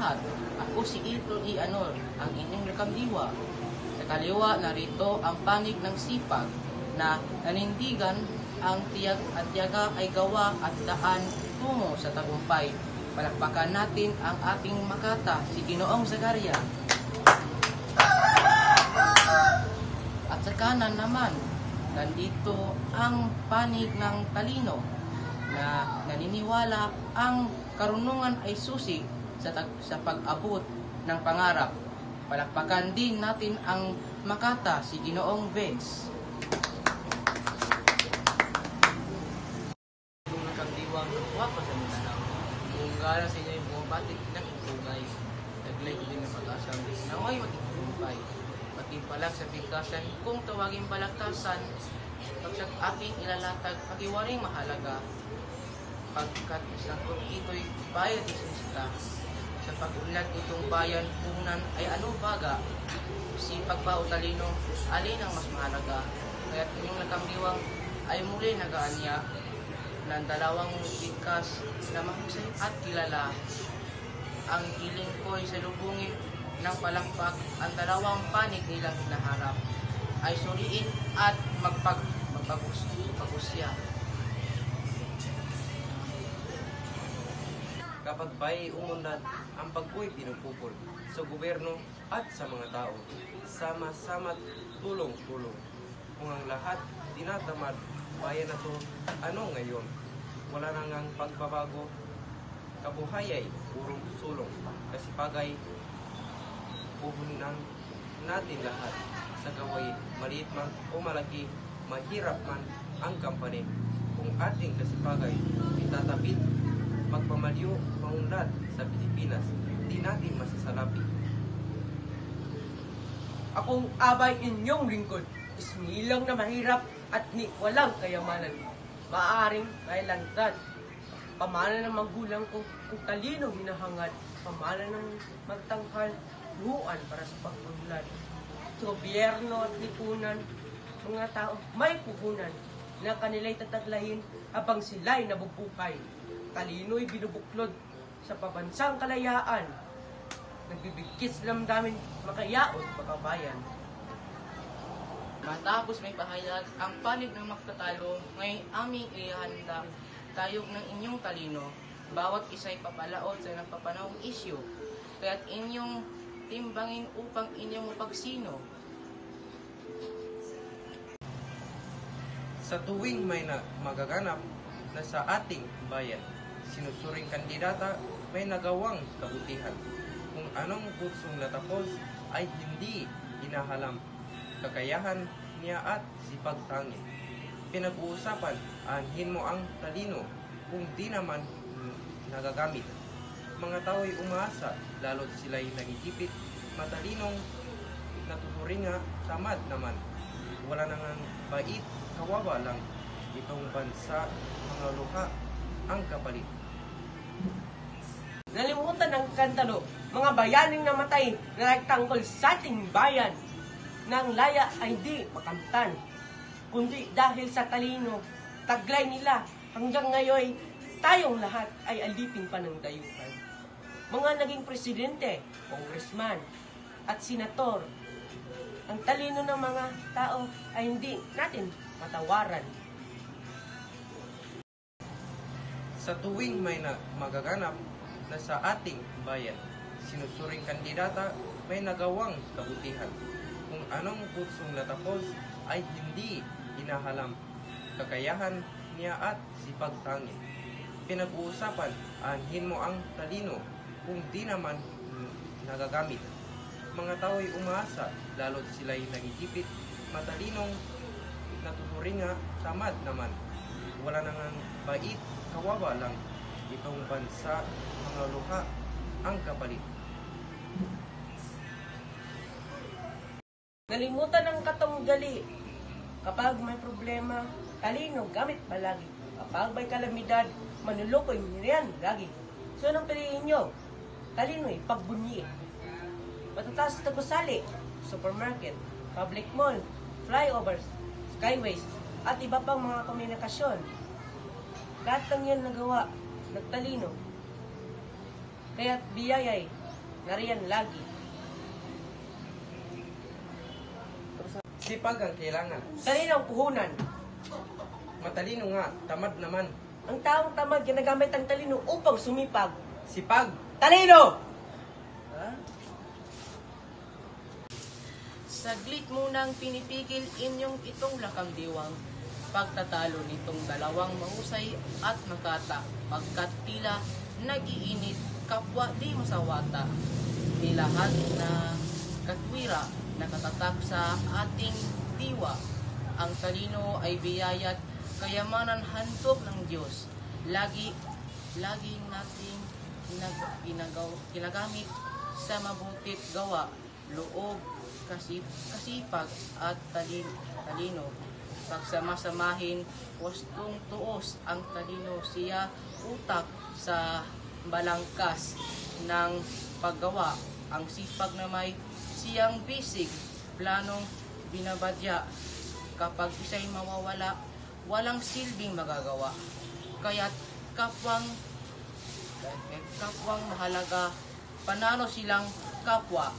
lahat. Ako si April E. Anor, ang inyong nakamdiwa. Sa kaliwa, narito ang panig ng sipag na nanindigan ang tiyag at tiyaga ay gawa at daan tungo sa tagumpay. Palakpakan natin ang ating makata, si Ginoong Zagaria. At sa kanan naman, nandito ang panig ng talino na naniniwala ang karunungan ay susi sa pag-abot ng pangarap. Palakpakan din natin ang makata, si Ginoong Vince. Kung nagkamdiwang wapa sa Mindanao, kung gara sa inyo yung bumabatik ng itugay, naglay ko din ng pag-asang naway magiging patimpalag sa bigkasan kung tawagin balakasan pagsak aking ilalatag pagiwaring mahalaga pagkat isang ito'y bayad isista sa pag-unlad itong bayan punan ay ano baga sipag ba o talino alin ang mas mahalaga kaya't inyong nakamdiwang ay muli nagaanya ng dalawang bigkas na mahusay at kilala ang hiling ko'y salubungin ng palakpak ang dalawang panig nilang hinaharap ay suriin at magpagusya. Kapag ba'y umunlad ang pagku'y pinupupol sa gobyerno at sa mga tao, sama-sama't tulong-tulong. Kung ang lahat tinatamad, bayan na to, ano ngayon? Wala nang ang pagbabago, kabuhayay, purong sulong, kasipagay, puhunan natin lahat sa gaway, maliit man o malaki, mahirap man ang kampanin. Kung ating kasipagay itatapit, pagpamaliw, maunlad sa Pilipinas, di natin masasalapi. Akong abay inyong lingkod, ismilang na mahirap at ni walang kayamanan. Maaring mailantad, pamana ng magulang ko, kung talino hinahangad, pamana ng magtanghal, luan para sa pag-unlad. Sa gobyerno at lipunan, mga tao may puhunan na kanila'y tataglahin habang sila'y nabubuhay. Talino'y binubuklod sa pabansang kalayaan. Nagbibigkis lamdamin makayaot makabayan. Matapos may pahayag ang panig ng magtatalo, ngayon aming ihanda tayog ng inyong talino. Bawat isa'y papalaot sa nagpapanahong isyu, kaya't inyong timbangin upang inyong mapagsino. Sa tuwing may magaganap na sa ating bayan, sinusuring kandidata may nagawang kabutihan. Kung anong kursong natapos ay hindi hinahalam, kakayahan niya at sipagtangi. Pinag-uusapan, anhin mo ang talino kung di naman nagagamit. Mga tao'y umaasa, lalo't sila'y nagigipit, matalinong natuturinga, tamad naman. Wala nang bait, kawawa lang, itong bansa, mga luha, ang kapalit. Nalimutan ng kantalo, mga bayaning namatay na nagtanggol sa ating bayan. Nang laya ay di makamtan, kundi dahil sa talino, taglay nila hanggang ngayon tayong lahat ay alipin pa ng dayuhan. Mga naging presidente, congressman, at senator, ang talino ng mga tao ay hindi natin matawaran. Sa tuwing may magaganap na sa ating bayan, sinusuring kandidata may nagawang kabutihan. Kung anong kursong natapos ay hindi hinahalam, kakayahan niya at sipagtangi. Pinag-uusapan, anhin mo ang talino kung di naman nagagamit. Mga tao'y umaasa, lalo't sila'y nagigipit, matalinong natuturinga, tamad naman. Wala nang bait, kawawa lang, itong bansa, mga luha, ang kapalit. Nalimutan ng katunggali, kapag may problema, talino gamit palagi. Kapag may kalamidad, manulokoy niyan lagi. So anong piliin nyo? Talino'y pagbunyi. Matatas na gusali, supermarket, public mall, flyovers, skyways, at iba pang mga komunikasyon. Lahat ng yan nagawa, nagtalino. Kaya't biyayay, nariyan lagi. Sipag ang kailangan. Talino ang puhunan. Matalino nga, tamad naman. Ang taong tamad ginagamit ang talino upang sumipag. Sipag, Talino! Saglit munang pinipigil inyong itong lakang diwang pagtatalo nitong dalawang mahusay at makata pagkat tila nagiinit kapwa di masawata. Nilahat na katwira nakatatak sa ating diwa. Ang talino ay biyaya't kayamanan handog ng Diyos. Laging nating ginagamit sa mabutit gawa, loob, kasipag at talino. Pagsama-samahin, wastong tuos ang talino siya utak sa balangkas ng paggawa. Ang sipag na may siyang bisig, planong binabadya. Kapag isa'y mawawala, walang silbing magagawa. Kaya't kapwang mahalaga, panalo silang kapwa.